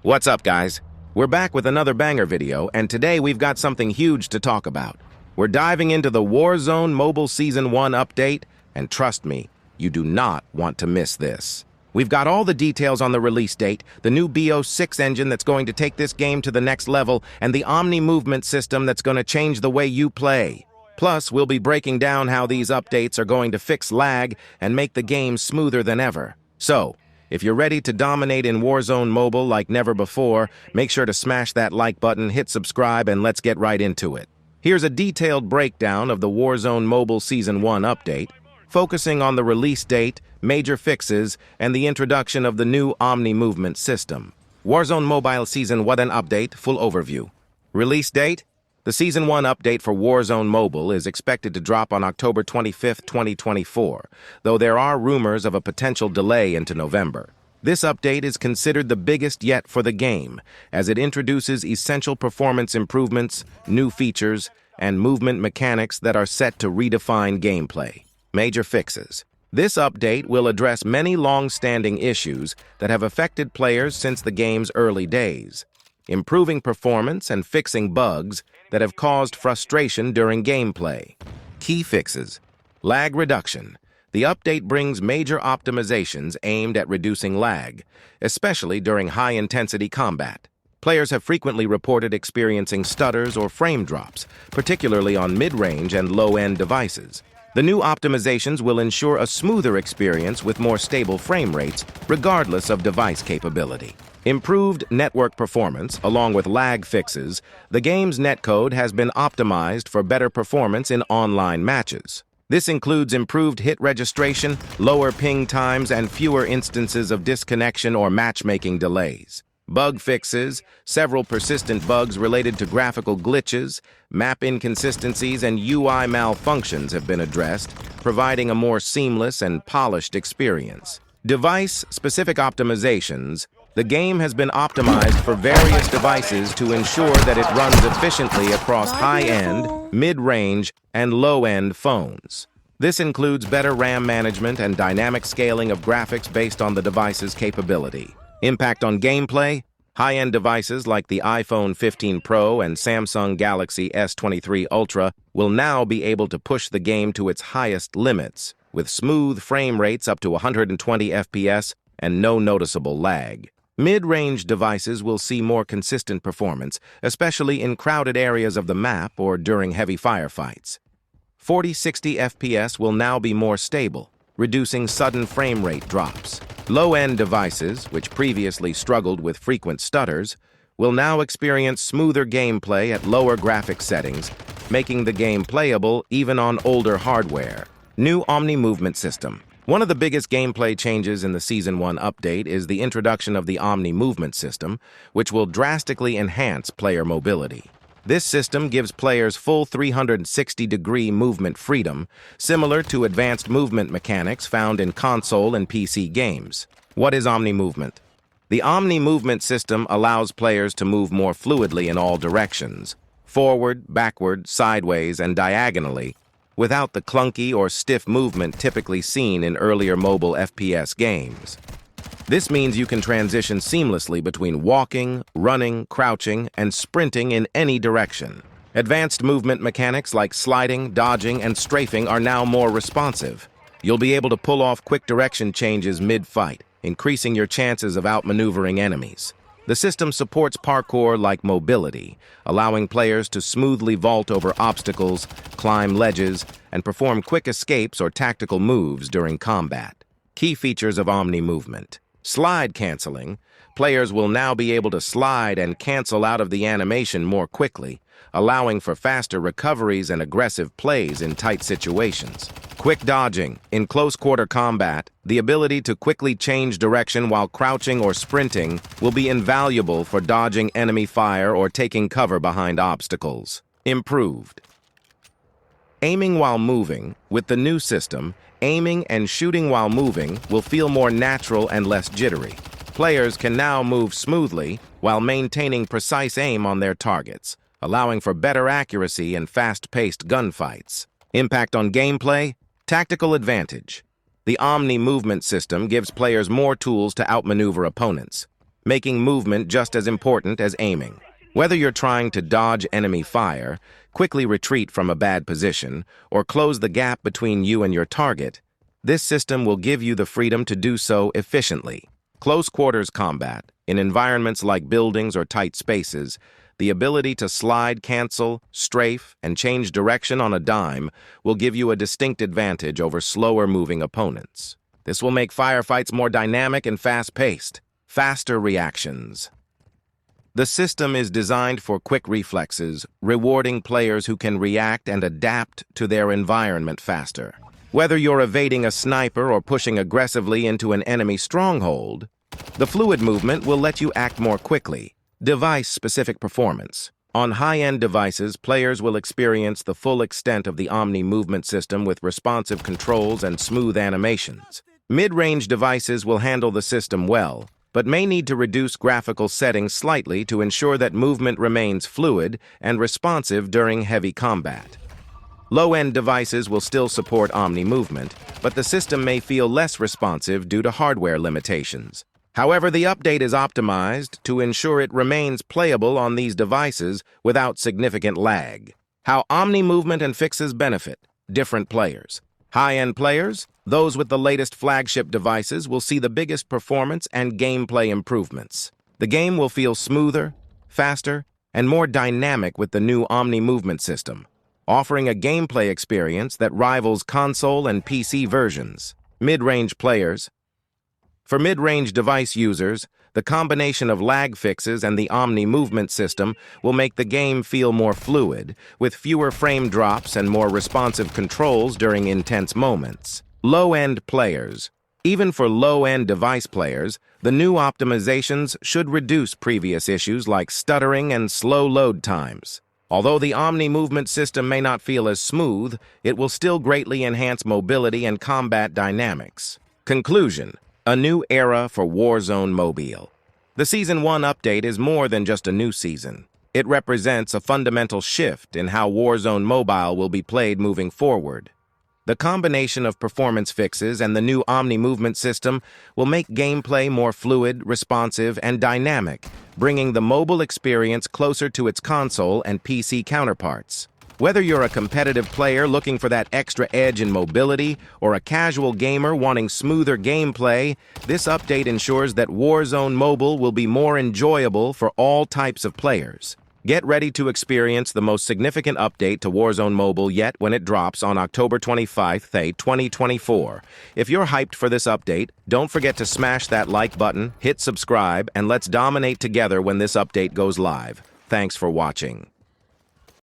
What's up, guys? We're back with another banger video, and today we've got something huge to talk about. We're diving into the Warzone Mobile Season 1 update, and trust me, you do not want to miss this. We've got all the details on the release date, the new BO6 engine that's going to take this game to the next level, and the Omni movement system that's going to change the way you play. Plus, we'll be breaking down how these updates are going to fix lag and make the game smoother than ever. So, if you're ready to dominate in Warzone Mobile like never before, make sure to smash that like button, hit subscribe, and let's get right into it. Here's a detailed breakdown of the Warzone Mobile Season 1 update, focusing on the release date, major fixes, and the introduction of the new Omni movement system. Warzone Mobile Season 1 update, full overview. Release date? The Season 1 update for Warzone Mobile is expected to drop on October 25, 2024, though there are rumors of a potential delay into November. This update is considered the biggest yet for the game, as it introduces essential performance improvements, new features, and movement mechanics that are set to redefine gameplay. Major fixes. This update will address many long-standing issues that have affected players since the game's early days, improving performance and fixing bugs that have caused frustration during gameplay. Key fixes. Lag reduction. The update brings major optimizations aimed at reducing lag, especially during high-intensity combat. Players have frequently reported experiencing stutters or frame drops, particularly on mid-range and low-end devices. The new optimizations will ensure a smoother experience with more stable frame rates, regardless of device capability. Improved network performance, along with lag fixes, the game's netcode has been optimized for better performance in online matches. This includes improved hit registration, lower ping times, and fewer instances of disconnection or matchmaking delays. Bug fixes. Several persistent bugs related to graphical glitches, map inconsistencies, and UI malfunctions have been addressed, providing a more seamless and polished experience. Device-specific optimizations. The game has been optimized for various devices to ensure that it runs efficiently across high-end, mid-range, and low-end phones. This includes better RAM management and dynamic scaling of graphics based on the device's capability. Impact on gameplay. High-end devices like the iPhone 15 Pro and Samsung Galaxy S23 Ultra will now be able to push the game to its highest limits, with smooth frame rates up to 120 FPS and no noticeable lag. Mid-range devices will see more consistent performance, especially in crowded areas of the map or during heavy firefights. 40-60 FPS will now be more stable, reducing sudden frame rate drops. Low-end devices, which previously struggled with frequent stutters, will now experience smoother gameplay at lower graphic settings, making the game playable even on older hardware. New Omni movement system. One of the biggest gameplay changes in the Season 1 update is the introduction of the Omni movement system, which will drastically enhance player mobility. This system gives players full 360-degree movement freedom, similar to advanced movement mechanics found in console and PC games. What is Omni movement? The Omni movement system allows players to move more fluidly in all directions, forward, backward, sideways, and diagonally, without the clunky or stiff movement typically seen in earlier mobile FPS games. This means you can transition seamlessly between walking, running, crouching, and sprinting in any direction. Advanced movement mechanics like sliding, dodging, and strafing are now more responsive. You'll be able to pull off quick direction changes mid-fight, increasing your chances of outmaneuvering enemies. The system supports parkour like mobility, allowing players to smoothly vault over obstacles, climb ledges, and perform quick escapes or tactical moves during combat. Key features of Omni movement. Slide canceling. Players will now be able to slide and cancel out of the animation more quickly, allowing for faster recoveries and aggressive plays in tight situations. Quick dodging. In close-quarter combat, the ability to quickly change direction while crouching or sprinting will be invaluable for dodging enemy fire or taking cover behind obstacles. Improved. Aiming while moving. With the new system, aiming and shooting while moving will feel more natural and less jittery. Players can now move smoothly while maintaining precise aim on their targets, allowing for better accuracy and fast-paced gunfights. Impact on gameplay. Tactical advantage. The Omni movement system gives players more tools to outmaneuver opponents. making movement just as important as aiming. Whether you're trying to dodge enemy fire, quickly retreat from a bad position, or close the gap between you and your target, this system will give you the freedom to do so efficiently. Close quarters combat, in environments like buildings or tight spaces, the ability to slide, cancel, strafe, and change direction on a dime will give you a distinct advantage over slower-moving opponents. This will make firefights more dynamic and fast-paced. Faster reactions. The system is designed for quick reflexes, rewarding players who can react and adapt to their environment faster. Whether you're evading a sniper or pushing aggressively into an enemy stronghold, the fluid movement will let you act more quickly. Device-specific performance. On high-end devices, players will experience the full extent of the Omni movement system with responsive controls and smooth animations. Mid-range devices will handle the system well, but may need to reduce graphical settings slightly to ensure that movement remains fluid and responsive during heavy combat. Low-end devices will still support Omni movement, but the system may feel less responsive due to hardware limitations. However, the update is optimized to ensure it remains playable on these devices without significant lag. How Omni movement and fixes benefit different players. High-end players, those with the latest flagship devices, will see the biggest performance and gameplay improvements. The game will feel smoother, faster, and more dynamic with the new Omni movement system, offering a gameplay experience that rivals console and PC versions. Mid-range players. For mid-range device users, the combination of lag fixes and the Omni movement system will make the game feel more fluid, with fewer frame drops and more responsive controls during intense moments. Low-end players. Even for low-end device players, the new optimizations should reduce previous issues like stuttering and slow load times. Although the Omni movement system may not feel as smooth, it will still greatly enhance mobility and combat dynamics. Conclusion. A new era for Warzone Mobile. The Season 1 update is more than just a new season. It represents a fundamental shift in how Warzone Mobile will be played moving forward. The combination of performance fixes and the new Omni movement system will make gameplay more fluid, responsive, and dynamic, bringing the mobile experience closer to its console and PC counterparts. Whether you're a competitive player looking for that extra edge in mobility or a casual gamer wanting smoother gameplay, this update ensures that Warzone Mobile will be more enjoyable for all types of players. Get ready to experience the most significant update to Warzone Mobile yet when it drops on October 25th, 2024. If you're hyped for this update, don't forget to smash that like button, hit subscribe, and let's dominate together when this update goes live. Thanks for watching.